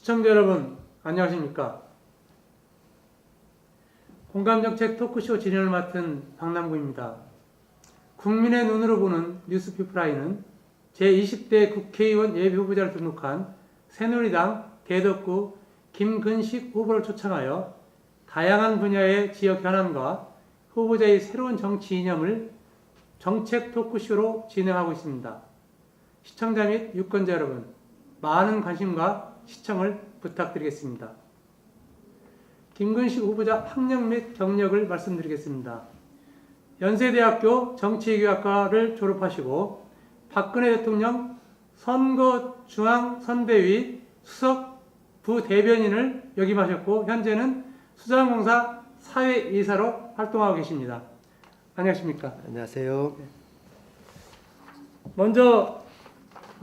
시청자 여러분, 안녕하십니까? 공감정책 토크쇼 진행을 맡은 박남구입니다. 국민의 눈으로 보는 뉴스피플아이는 제20대 국회의원 예비후보자를 등록한 새누리당 대덕구 김근식 후보를 초청하여 다양한 분야의 지역 현안과 후보자의 새로운 정치 이념을 정책 토크쇼로 진행하고 있습니다. 시청자 및 유권자 여러분, 많은 관심과 시청을 부탁드리겠습니다. 김근식 후보자 학력 및 경력을 말씀드리겠습니다. 연세대학교 정치외교학과를 졸업하시고 박근혜 대통령 선거중앙선대위 수석 부대변인을 역임하셨고 현재는 수자원공사 사회이사로 활동하고 계십니다. 안녕하십니까? 안녕하세요. 먼저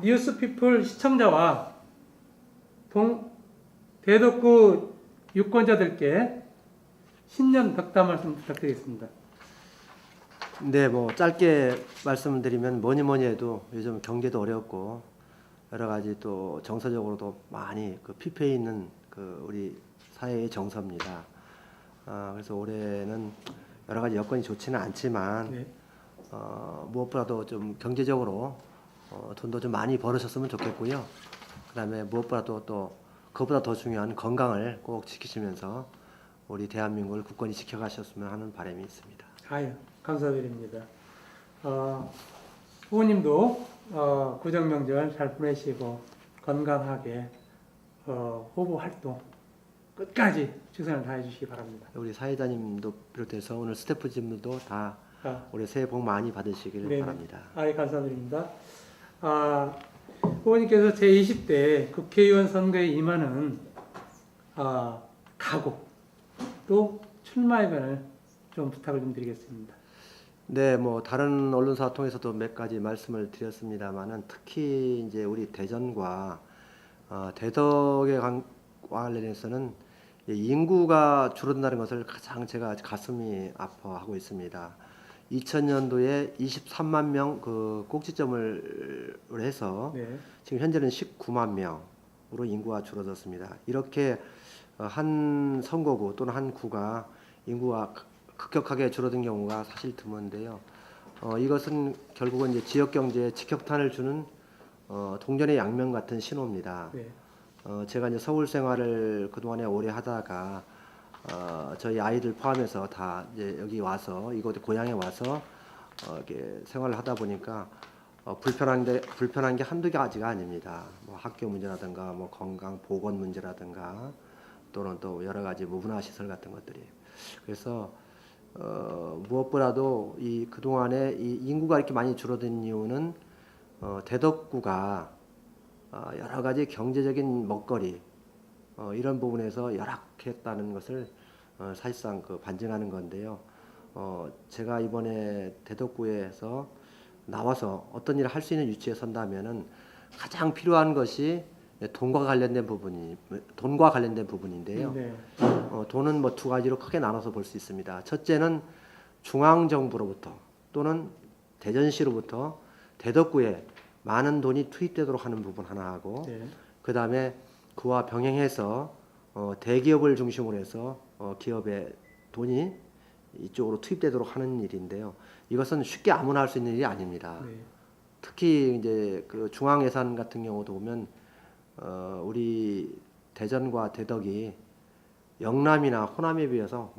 뉴스피플 시청자와 대덕구 유권자들께 신년 덕담 말씀 부탁드리겠습니다. 네, 뭐 짧게 말씀드리면 뭐니 해도 요즘 경제도 어렵고 여러 가지 또 정서적으로도 많이 피폐해 있는 우리 사회의 정서입니다. 그래서 올해는 여러 가지 여건이 좋지는 않지만 네. 무엇보다도 좀 경제적으로 돈도 좀 많이 벌으셨으면 좋겠고요. 그다음에 무엇보다도 또 그것보다 더 중요한 건강을 꼭 지키시면서 우리 대한민국을 굳건히 지켜가셨으면 하는 바람이 있습니다. 아유, 감사드립니다. 후보님도 구정명절 잘 보내시고 건강하게 후보 활동 끝까지 최선을 다해 주시기 바랍니다. 우리 사회자님도 비롯해서 오늘 스태프진들도 다 올해 새해 복 많이 받으시길 네. 바랍니다. 아유, 감사드립니다. 후보님께서 제20대 국회의원 선거에 임하는 각오 또 출마 예변을 좀 부탁을 좀 드리겠습니다. 네, 뭐 다른 언론사 통해서도 몇 가지 말씀을 드렸습니다만은 특히 이제 우리 대전과 대덕에 관련해서는 인구가 줄어든다는 것을 가장 제가 가슴이 아파하고 있습니다. 2000년도에 23만 명 꼭지점을 해서 네. 지금 현재는 19만 명으로 인구가 줄어들었습니다. 이렇게 한 선거구 또는 한 구가 인구가 급격하게 줄어든 경우가 사실 드문데요. 이것은 결국은 이제 지역 경제에 직격탄을 주는 동전의 양면 같은 신호입니다. 네. 제가 이제 서울 생활을 그동안에 오래 하다가 저희 아이들 포함해서 다 이제 여기 와서 이곳 고향에 와서 이렇게 생활을 하다 보니까 불편한 게 한두 가지가 아닙니다. 뭐 학교 문제라든가 뭐 건강 보건 문제라든가 또는 또 여러 가지 문화 시설 같은 것들이. 그래서 무엇보다도 이 그동안에 이 인구가 이렇게 많이 줄어든 이유는 대덕구가 여러 가지 경제적인 먹거리 이런 부분에서 열악했다는 것을 사실상 반증하는 건데요. 제가 이번에 대덕구에서 나와서 어떤 일을 할 수 있는 위치에 선다면은 가장 필요한 것이 돈과 관련된 부분인데요. 네. 돈은 뭐 두 가지로 크게 나눠서 볼 수 있습니다. 첫째는 중앙정부로부터 또는 대전시로부터 대덕구에 많은 돈이 투입되도록 하는 부분 하나하고 네. 그 다음에 그와 병행해서 대기업을 중심으로 해서 기업의 돈이 이쪽으로 투입되도록 하는 일인데요. 이것은 쉽게 아무나 할 수 있는 일이 아닙니다. 네. 특히 이제 그 중앙 예산 같은 경우도 보면 우리 대전과 대덕이 영남이나 호남에 비해서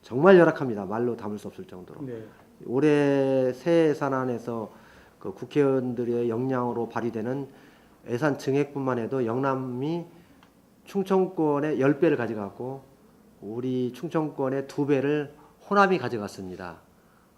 정말 열악합니다. 말로 담을 수 없을 정도로. 네. 올해 새 예산안에서 그 국회의원들의 역량으로 발휘되는 예산 증액뿐만 해도 영남이 충청권의 10배를 가져갔고 우리 충청권의 2배를 호남이 가져갔습니다.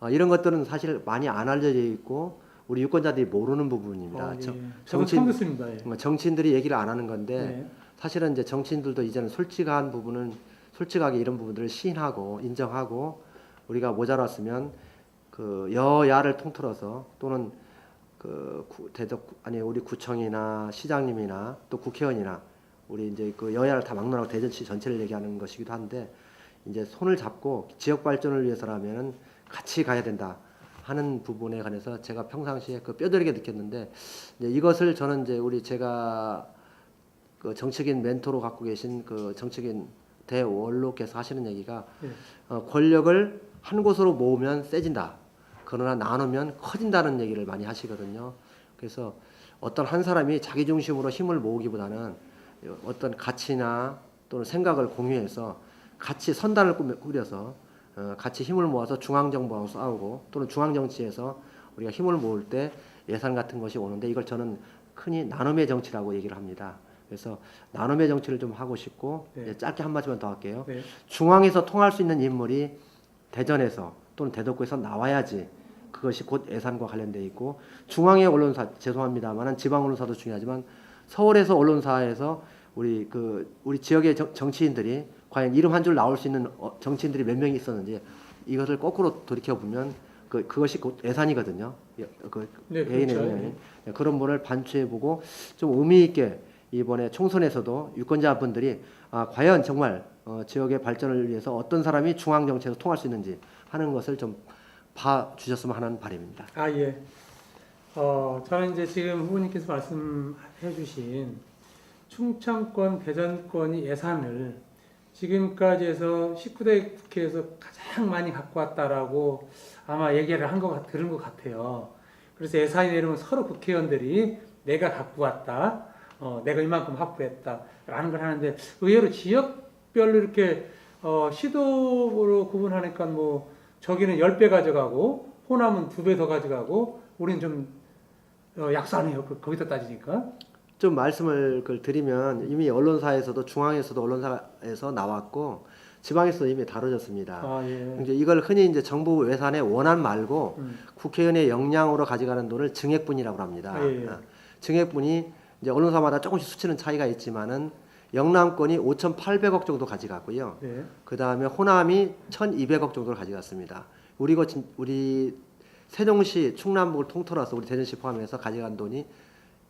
이런 것들은 사실 많이 안 알려져 있고 우리 유권자들이 모르는 부분입니다. 네. 저는 처음 듣습니다. 예. 정치인들이 얘기를 안 하는 건데 네. 사실은 이제 정치인들도 이제는 솔직하게 이런 부분들을 시인하고 인정하고 우리가 모자랐으면 그 여야를 통틀어서 또는 우리 구청이나 시장님이나 또 국회의원이나 우리 이제 그 여야를 다 막론하고 대전시 전체를 얘기하는 것이기도 한데 이제 손을 잡고 지역 발전을 위해서라면은 같이 가야 된다 하는 부분에 관해서 제가 평상시에 뼈저리게 느꼈는데 이제 이것을 저는 이제 제가 그 정책인 멘토로 갖고 계신 그 정책인 대원로께서 하시는 얘기가 네. 권력을 한 곳으로 모으면 세진다. 그러나 나누면 커진다는 얘기를 많이 하시거든요. 그래서 어떤 한 사람이 자기 중심으로 힘을 모으기보다는 어떤 가치나 또는 생각을 공유해서 같이 선단을 꾸려서 같이 힘을 모아서 중앙정부하고 싸우고 또는 중앙정치에서 우리가 힘을 모을 때 예산 같은 것이 오는데 이걸 저는 흔히 나눔의 정치라고 얘기를 합니다. 그래서 나눔의 정치를 좀 하고 싶고 네. 이제 짧게 한 마디만 더 할게요. 네. 중앙에서 통할 수 있는 인물이 대전에서 또는 대덕구에서 나와야지 그것이 곧 예산과 관련돼 있고 중앙의 언론사 죄송합니다만은 지방 언론사도 중요하지만 서울에서 언론사에서 우리 지역의 정치인들이 과연 이름 한 줄 나올 수 있는 정치인들이 몇 명이 있었는지 이것을 거꾸로 돌이켜 보면 그것이 곧 예산이거든요. 네, 개인의 그렇죠. 영향이 그런 분을 반추해 보고 좀 의미 있게 이번에 총선에서도 유권자분들이 과연 정말 지역의 발전을 위해서 어떤 사람이 중앙 정치에서 통할 수 있는지 하는 것을 좀 봐주셨으면 하는 바람입니다. 예. 저는 이제 지금 후보님께서 말씀해 주신 충청권, 대전권이 예산을 지금까지 해서 19대 국회에서 가장 많이 갖고 왔다라고 아마 얘기를 들은 것 같아요. 그래서 예산이 내려면 서로 국회의원들이 내가 갖고 왔다, 내가 이만큼 확보했다라는 걸 하는데 의외로 지역별로 이렇게 시도로 구분하니까 뭐 저기는 10배 가져가고 호남은 2배 더 가져가고 우리는 좀 약소하네요. 거기다 따지니까. 좀 말씀을 드리면 이미 언론사에서도 중앙에서도 언론사에서 나왔고 지방에서도 이미 다뤄졌습니다. 예. 이제 이걸 흔히 이제 정부 예산의 원안 말고 국회의원의 역량으로 가져가는 돈을 증액분이라고 합니다. 예. 증액분이 이제 언론사마다 조금씩 수치는 차이가 있지만은 영남권이 5,800억 정도 가져갔고요. 네. 그 다음에 호남이 1,200억 정도를 가져갔습니다. 우리 세종시 충남북을 통틀어서 우리 대전시 포함해서 가져간 돈이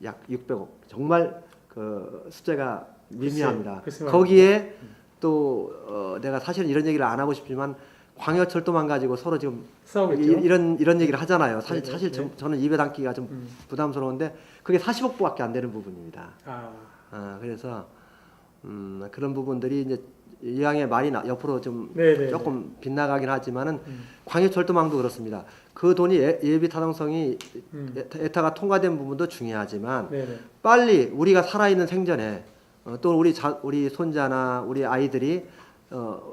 약 600억. 정말 그 숫자가 미미합니다. 글쎄 거기에 또 내가 사실 이런 얘기를 안 하고 싶지만 광역철도만 가지고 서로 지금 싸우겠죠. 이런 얘기를 하잖아요. 사실 네. 저는 입에 담기가 좀 부담스러운데 그게 40억밖에 안 되는 부분입니다. 그래서 그런 부분들이 이제 이왕에 말이 옆으로 좀 네네. 조금 빗나가긴 하지만은 광역철도망도 그렇습니다. 그 돈이 예비 타당성이 에타가 통과된 부분도 중요하지만 네네. 빨리 우리가 살아있는 생전에 또 우리 손자나 우리 아이들이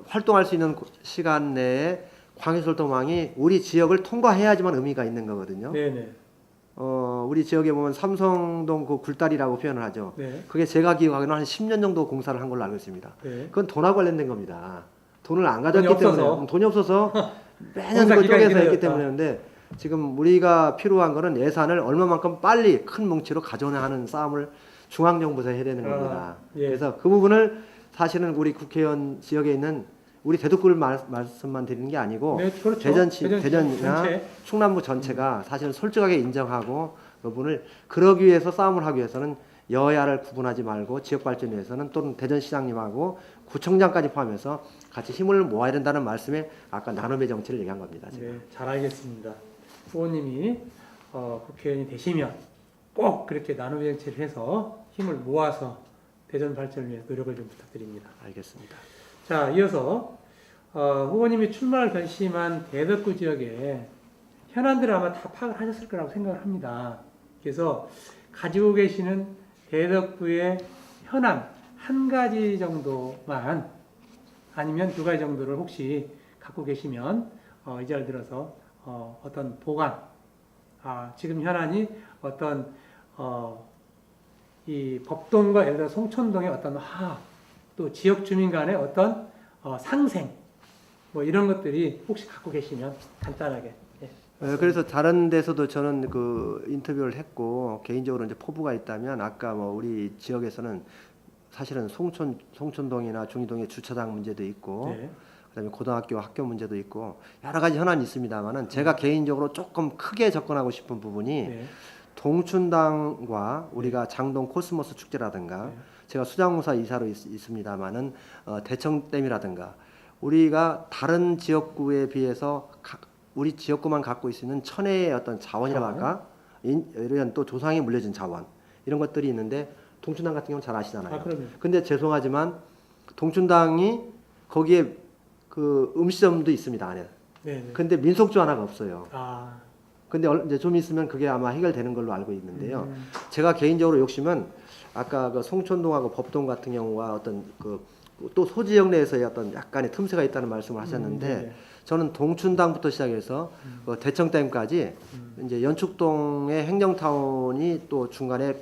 활동할 수 있는 시간 내에 광역철도망이 우리 지역을 통과해야지만 의미가 있는 거거든요. 네네. 우리 지역에 보면 삼성동 그 굴다리라고 표현을 하죠. 네. 그게 제가 기억하기로는 한 10년 정도 공사를 한 걸로 알고 있습니다. 네. 그건 돈하고 관련된 겁니다. 돈을 안 가졌기 때문에 돈이 없어서 매년 그걸 쪼개서 했기 때문인데 지금 우리가 필요한 거는 예산을 얼마만큼 빨리 큰 뭉치로 가져오냐 하는 싸움을 중앙정부에서 해야 되는 겁니다. 예. 그래서 그 부분을 사실은 우리 국회의원 지역에 있는 우리 대덕구를 말씀만 드리는 게 아니고 네, 그렇죠. 대전이나 전체. 충남부 전체가 사실은 솔직하게 인정하고 그 부분을 그러기 위해서 싸움을 하기 위해서는 여야를 구분하지 말고 지역 발전을 위해서는 또는 대전시장님하고 구청장까지 포함해서 같이 힘을 모아야 된다는 말씀에 아까 나눔의 정치를 얘기한 겁니다. 제가. 네, 잘 알겠습니다. 후보님이 국회의원이 되시면 꼭 그렇게 나눔의 정치를 해서 힘을 모아서 대전 발전을 위해 노력을 좀 부탁드립니다. 알겠습니다. 자, 이어서 후보님이 출마를 결심한 대덕구 지역에 현안들을 아마 다 파악을 하셨을 거라고 생각을 합니다. 그래서 가지고 계시는 대덕구의 현안 한 가지 정도만 아니면 2가지 정도를 혹시 갖고 계시면 이 자리를 들어서 어떤 보관, 지금 현안이 어떤 이 법동과 예를 들어 송천동의 어떤 화합, 또 지역 주민 간의 어떤 상생, 뭐 이런 것들이 혹시 갖고 계시면 간단하게. 예. 그래서 다른 데서도 저는 그 인터뷰를 했고 개인적으로 이제 포부가 있다면 아까 뭐 우리 지역에서는 사실은 송천동이나 중이동의 주차장 문제도 있고 네. 그다음에 고등학교 학교 문제도 있고 여러 가지 현안이 있습니다만은 제가 개인적으로 조금 크게 접근하고 싶은 부분이 네. 동춘당과 우리가 장동 코스모스 축제라든가 네. 제가 수장무사 이사로 있습니다만은 대청댐이라든가 우리가 다른 지역구에 비해서 우리 지역구만 갖고 있는 천혜의 어떤 자원이라고 할까 이런 또 조상이 물려진 자원 이런 것들이 있는데 동춘당 같은 경우는 잘 아시잖아요. 아, 그럼요. 근데 죄송하지만 동춘당이 거기에 그 음식점도 있습니다 안에. 네네. 근데 민속주 하나가 없어요. 아, 근데 이제 좀 있으면 그게 아마 해결되는 걸로 알고 있는데요. 음. 제가 개인적으로 욕심은 아까 그 송촌동하고 법동 같은 경우가 어떤 그 또 소지역 내에서의 어떤 약간의 틈새가 있다는 말씀을 하셨는데 네네. 저는 동춘당부터 시작해서 대청댐까지 이제 연축동의 행정타운이 또 중간에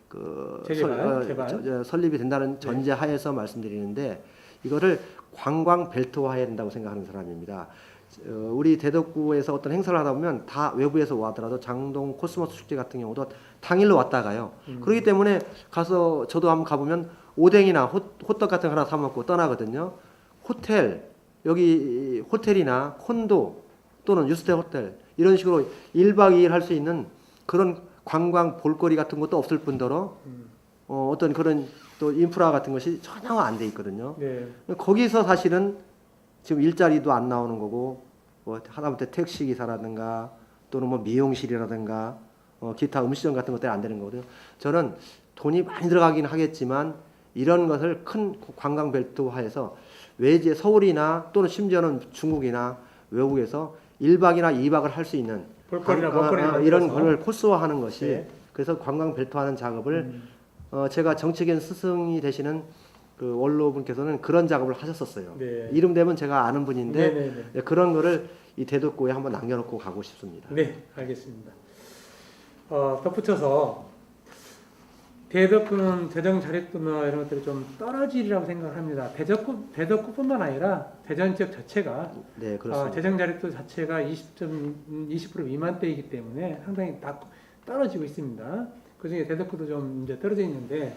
그 개발. 설립이 된다는 네. 전제하에서 말씀드리는데 이거를 관광 벨트화해야 된다고 생각하는 사람입니다. 우리 대덕구에서 어떤 행사를 하다 보면 다 외부에서 와더라도 장동 코스모스 축제 같은 경우도 당일로 왔다가요. 그렇기 때문에 가서 저도 한번 가보면 오뎅이나 호떡 같은 거 하나 사 먹고 떠나거든요. 호텔 여기 호텔이나 콘도 또는 유스테 호텔 이런 식으로 1박 2일 할 수 있는 그런 관광 볼거리 같은 것도 없을 뿐더러 어떤 그런 또 인프라 같은 것이 전혀 안 돼 있거든요. 네. 거기서 사실은 지금 일자리도 안 나오는 거고 뭐 하다못해 택시 기사라든가 또는 뭐 미용실이라든가 기타 음식점 같은 것들이 안 되는 거거든요. 저는 돈이 많이 들어가긴 하겠지만 이런 것을 큰 관광 벨트화해서 외지 서울이나 또는 심지어는 중국이나 외국에서 1박이나 2박을 할 수 있는 볼거리나 먹거리나 이런 만들어서. 걸 코스화하는 것이 네. 그래서 관광 벨트화하는 작업을 제가 정책인 스승이 되시는 그 원로분께서는 그런 작업을 하셨었어요. 네. 이름 되면 제가 아는 분인데 네네네. 네, 그런 거를 이 대덕구에 한번 남겨놓고 가고 싶습니다. 네, 알겠습니다. 덧붙여서 대덕구는 재정 자립도나 이런 것들이 좀 떨어지리라고 생각을 합니다. 대덕구뿐만 아니라 대전 지역 자체가 네, 그렇습니다. 재정 자립도 자체가 20% 미만대이기 때문에 상당히 떨어지고 있습니다. 그중에 대덕구도 좀 이제 떨어져 있는데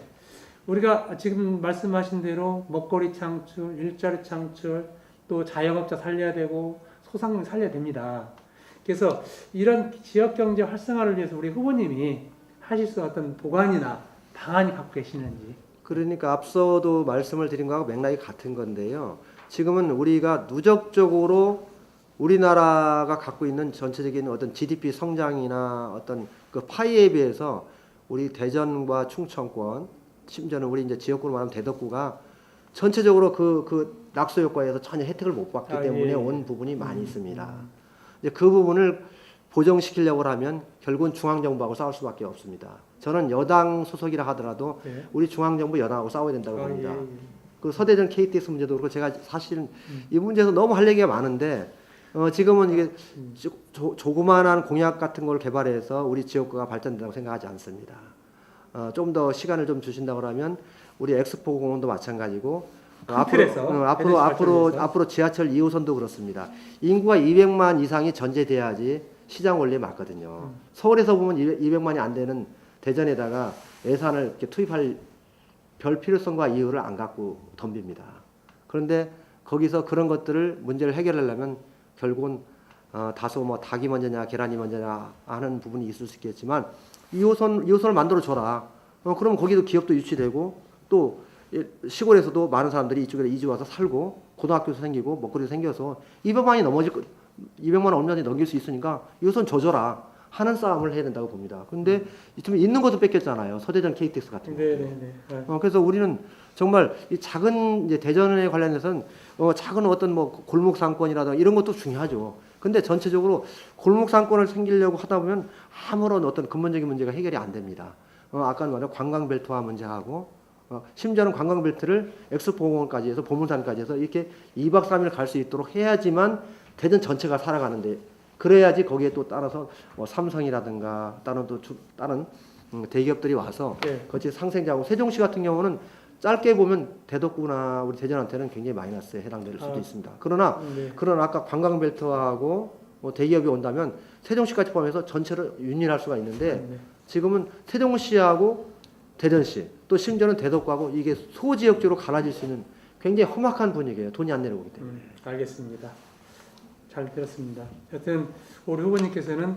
우리가 지금 말씀하신 대로 먹거리 창출, 일자리 창출, 또 자영업자 살려야 되고 소상공 살려야 됩니다. 그래서 이런 지역 경제 활성화를 위해서 우리 후보님이 하실 수 있는 어떤 보관이나 방안이 갖고 계시는지. 그러니까 앞서도 말씀을 드린 거하고 맥락이 같은 건데요. 지금은 우리가 누적적으로 우리나라가 갖고 있는 전체적인 어떤 GDP 성장이나 어떤 그 파이에 비해서 우리 대전과 충청권, 심지어는 우리 이제 지역구로 말하면 대덕구가 전체적으로 그 낙수 효과에서 전혀 혜택을 못 받기 때문에 예. 온 부분이 많이 있습니다. 이제 그 부분을 보정시키려고 하면 결국은 중앙정부하고 싸울 수밖에 없습니다. 저는 여당 소속이라 하더라도 네. 우리 중앙정부 여당하고 싸워야 된다고 봅니다. 예. 그 서대전 KTX 문제도 그렇고 제가 사실은 이 문제에서 너무 할 얘기가 많은데 지금은 이게 조그마한 공약 같은 걸 개발해서 우리 지역구가 발전된다고 생각하지 않습니다. 좀 더 시간을 좀 주신다고 하면 우리 엑스포 공원도 마찬가지고 앞으로 지하철 2호선도 그렇습니다. 인구가 200만 이상이 전제돼야지 시장 원리에 맞거든요. 서울에서 보면 200만이 안 되는 대전에다가 예산을 이렇게 투입할 별 필요성과 이유를 안 갖고 덤빕니다. 그런데 거기서 그런 것들을 문제를 해결하려면 결국은 다소 뭐 닭이 먼저냐 계란이 먼저냐 하는 부분이 있을 수 있겠지만 2호선을 만들어 줘라. 그러면 거기도 기업도 유치되고 또 시골에서도 많은 사람들이 이쪽에 이주 와서 살고 고등학교도 생기고 먹거리도 생겨서 200만 원 얼마든지 넘길 수 있으니까 2호선 줘줘라 하는 싸움을 해야 된다고 봅니다. 근데 좀 있는 것도 뺏겼잖아요. 서대전 KTX 같은 거. 네네네. 그래서 우리는 정말 이 작은 이제 대전에 관련해서는 작은 어떤 뭐 골목 상권이라든가 이런 것도 중요하죠. 근데 전체적으로 골목 상권을 생기려고 하다 보면 아무런 어떤 근본적인 문제가 해결이 안 됩니다. 아까 말한 관광 벨트화 문제하고 심지어는 관광 벨트를 엑스포공원까지 해서 보문산까지 해서 이렇게 2박 3일 갈 수 있도록 해야지만 대전 전체가 살아가는데 그래야지 거기에 또 따라서 뭐 삼성이라든가 다른 대기업들이 와서 네. 거기에 상생자고 세종시 같은 경우는 짧게 보면 대덕구나 우리 대전한테는 굉장히 마이너스에 해당될 수도 있습니다. 그러나 아까 관광 벨트하고 뭐 대기업이 온다면 세종시까지 포함해서 전체를 윤리할 수가 있는데 지금은 세종시하고 대전시 또 심지어는 대덕구하고 이게 소지역적으로 갈라질 수 있는 굉장히 험악한 분위기예요. 돈이 안 내려오기 때문에. 알겠습니다. 잘 들었습니다. 여튼 우리 후보님께서는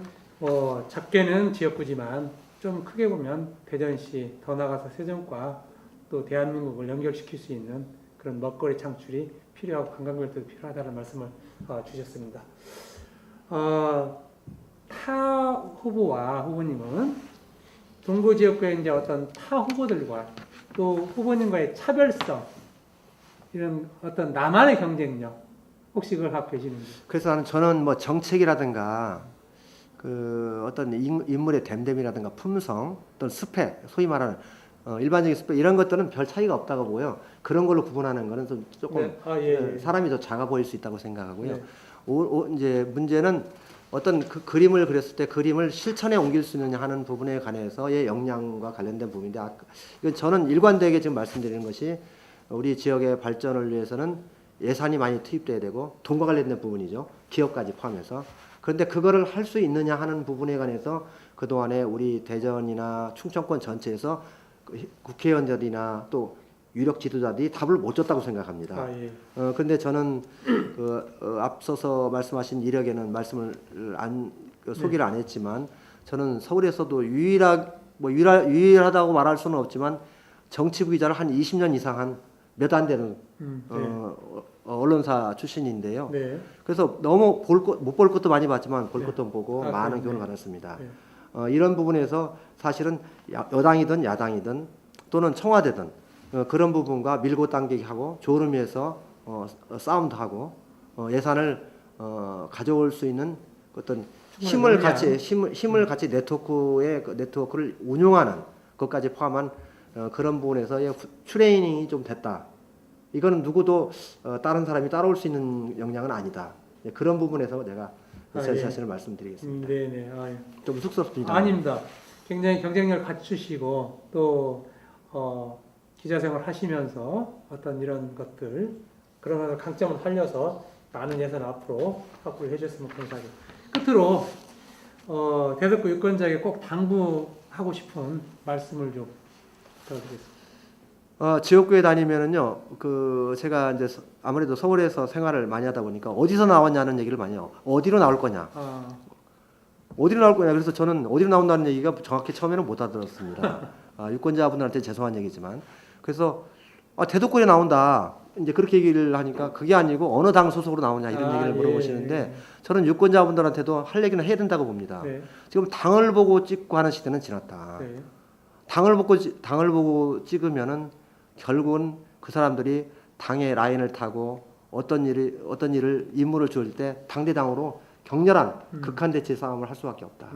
작게는 지역구지만 좀 크게 보면 대전시 더 나아가서 세종과 또 대한민국을 연결시킬 수 있는 그런 먹거리 창출이 필요하고 관광별도 필요하다는 말씀을 주셨습니다. 타 후보와 후보님은 동구 지역구의 이제 어떤 타 후보들과 또 후보님과의 차별성 이런 어떤 나만의 경쟁력 혹시 그걸 갖고 계시는지? 그래서 저는 뭐 정책이라든가 그 어떤 인물의 됨됨이라든가 품성 또는 스펙 소위 말하는 일반적인 스펙 이런 것들은 별 차이가 없다고 보고요. 그런 걸로 구분하는 거는 좀 조금 네. 예. 사람이 더 작아 보일 수 있다고 생각하고요. 네. 이제 문제는 어떤 그 그림을 그렸을 때 그림을 실천에 옮길 수 있느냐 하는 부분에 관해서의 역량과 관련된 부분인데 이건 저는 일관되게 지금 말씀드리는 것이 우리 지역의 발전을 위해서는 예산이 많이 투입돼야 되고 돈과 관련된 부분이죠. 기업까지 포함해서. 그런데 그거를 할 수 있느냐 하는 부분에 관해서 그동안에 우리 대전이나 충청권 전체에서 국회의원들이나 또 유력 지도자들이 답을 못 줬다고 생각합니다. 예. 그런데 저는 앞서서 말씀하신 이력에는 말씀을 소개를 안 했지만 저는 서울에서도 유일하다고 말할 수는 없지만 정치부 기자를 한 20년 이상 한 몇 안 되는 언론사 출신인데요. 네. 그래서 너무 못 볼 것도 많이 봤지만 볼 네. 것도 보고 많은 교훈을 받았습니다. 네. 이런 부분에서 사실은 여당이든 야당이든 또는 청와대든 그런 부분과 밀고 당기기 하고 좋은 의미에서 싸움도 하고 예산을 가져올 수 있는 어떤 힘을 같이 네트워크를 운용하는 것까지 포함한 그런 부분에서의 트레이닝이 좀 됐다. 이거는 누구도 다른 사람이 따라올 수 있는 역량은 아니다. 그런 부분에서 내가 제 자신을 말씀드리겠습니다. 네네. 좀 쑥스럽습니다. 아닙니다. 굉장히 경쟁력을 갖추시고 또 기자 생활 하시면서 어떤 이런 것들 그런 강점을 살려서 많은 예산 앞으로 확보를 해주셨으면 감사하겠습니다. 끝으로 대덕구 유권자에게 꼭 당부하고 싶은 말씀을 좀 부탁드리겠습니다. 지역구에 다니면은요, 제가 이제 아무래도 서울에서 생활을 많이 하다 보니까 어디서 나왔냐는 얘기를 많이 해요. 어디로 나올 거냐? 어디로 나올 거냐? 그래서 저는 어디로 나온다는 얘기가 정확히 처음에는 못 알아들었습니다. 유권자분들한테 죄송한 얘기지만. 그래서 대덕구에 나온다. 이제 그렇게 얘기를 하니까 그게 아니고 어느 당 소속으로 나오냐 이런 얘기를 물어보시는데 저는 유권자분들한테도 할 얘기는 해야 된다고 봅니다. 지금 당을 보고 찍고 하는 시대는 지났다. 당을 보고 찍으면은 결국은 그 사람들이 당의 라인을 타고 어떤 임무를 줄 때 당대당으로 격렬한 극한 대치 싸움을 할 수밖에 없다.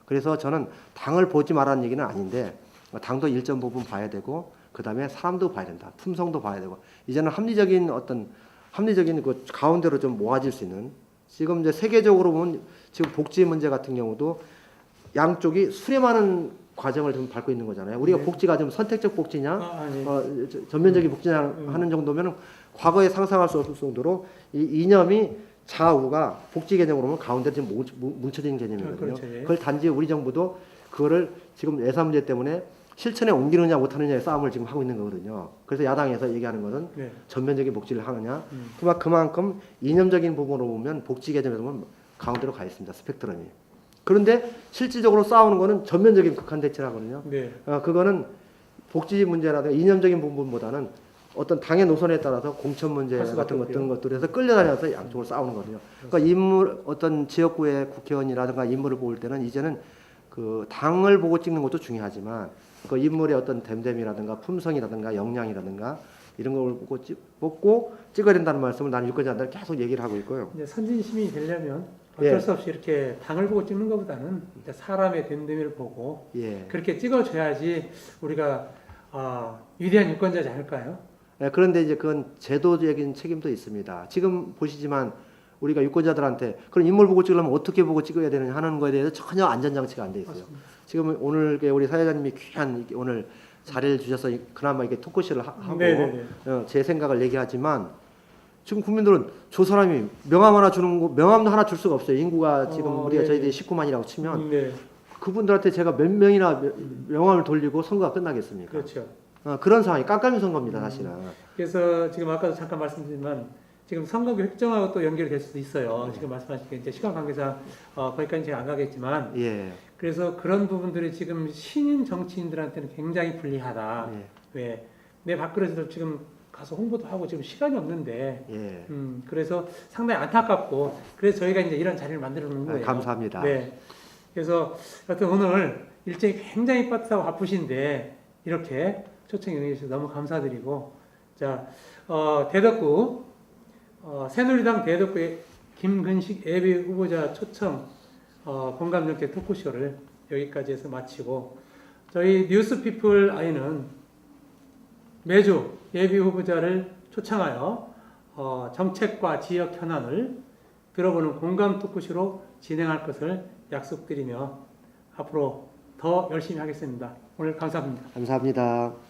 그래서 저는 당을 보지 말라는 얘기는 아닌데 당도 일정 부분 봐야 되고 그 다음에 사람도 봐야 된다. 품성도 봐야 되고 이제는 합리적인 그 가운데로 좀 모아질 수 있는 지금 이제 세계적으로 보면 지금 복지 문제 같은 경우도 양쪽이 수렴하는 과정을 좀 밟고 있는 거잖아요. 우리가 복지가 좀 선택적 복지냐, 전면적인 복지냐 하는 정도면 과거에 상상할 수 없을 정도로 이 이념이 좌우가 복지 개념으로 보면 가운데 좀 뭉쳐진 개념이거든요. 그걸 단지 우리 정부도 그거를 지금 예산 문제 때문에 실천에 옮기느냐 못하느냐의 싸움을 지금 하고 있는 거거든요. 그래서 야당에서 얘기하는 것은 전면적인 복지를 하느냐, 그만큼 이념적인 부분으로 보면 복지 개념에서 보면 가운데로 가 있습니다. 스펙트럼이. 그런데 실질적으로 싸우는 거는 전면적인 극한 대치를 하거든요. 그거는 복지 문제라든가 이념적인 부분보다는 어떤 당의 노선에 따라서 공천 문제 같은 것들에서 끌려다녀서 양쪽으로 싸우는 거거든요. 그러니까 어떤 지역구의 국회의원이라든가 인물을 뽑을 때는 이제는 그 당을 보고 찍는 것도 중요하지만 그 인물의 어떤 됨됨이라든가 품성이라든가 역량이라든가 이런 걸 뽑고 찍어야 된다는 말씀을 나는 유권자한테 계속 얘기를 하고 있고요. 이제 선진 시민이 되려면 어쩔 수 없이 이렇게 당을 보고 찍는 것보다는 이제 사람의 됨됨이를 보고 그렇게 찍어줘야지 우리가 위대한 유권자지 않을까요? 그런데 이제 그건 제도적인 책임도 있습니다. 지금 보시지만 우리가 유권자들한테 그런 인물 보고 찍으려면 어떻게 보고 찍어야 되느냐 하는 거에 대해서 전혀 안전장치가 안 돼 있어요. 맞습니다. 지금 오늘 우리 사회자님이 귀한 오늘 자리를 주셔서 그나마 이게 토크쇼를 하고 제 생각을 얘기하지만 지금 국민들은 저 사람이 명함 하나 주는 거 명함도 하나 줄 수가 없어요. 인구가 지금 우리가 저희들이 19만이라고 치면 그분들한테 제가 몇 명이나 명함을 돌리고 선거가 끝나겠습니까? 그렇죠. 그런 상황이 깜깜이 선거입니다, 사실은. 그래서 지금 아까도 잠깐 말씀드렸지만 지금 선거구 획정하고 또 연결이 될 수도 있어요. 지금 말씀하신 게 이제 시간 관계상 거기까지 제가 안 가겠지만 그래서 그런 부분들이 지금 신인 정치인들한테는 굉장히 불리하다. 왜? 내 밥그릇에도 지금 가서 홍보도 하고 지금 시간이 없는데 그래서 상당히 안타깝고 그래서 저희가 이제 이런 자리를 만들어 놓은 거예요. 감사합니다. 그래서 하여튼 오늘 일정이 굉장히 빠듯하고 바쁘신데 이렇게 초청 응해주셔서 너무 감사드리고, 자, 대덕구 새누리당 대덕구의 김근식 예비 후보자 초청 공감정책 토크쇼를 여기까지 해서 마치고, 저희 뉴스피플 아이는 매주 예비 후보자를 초청하여 정책과 지역 현안을 들어보는 공감 토크쇼로 진행할 것을 약속드리며 앞으로 더 열심히 하겠습니다. 오늘 감사합니다. 감사합니다.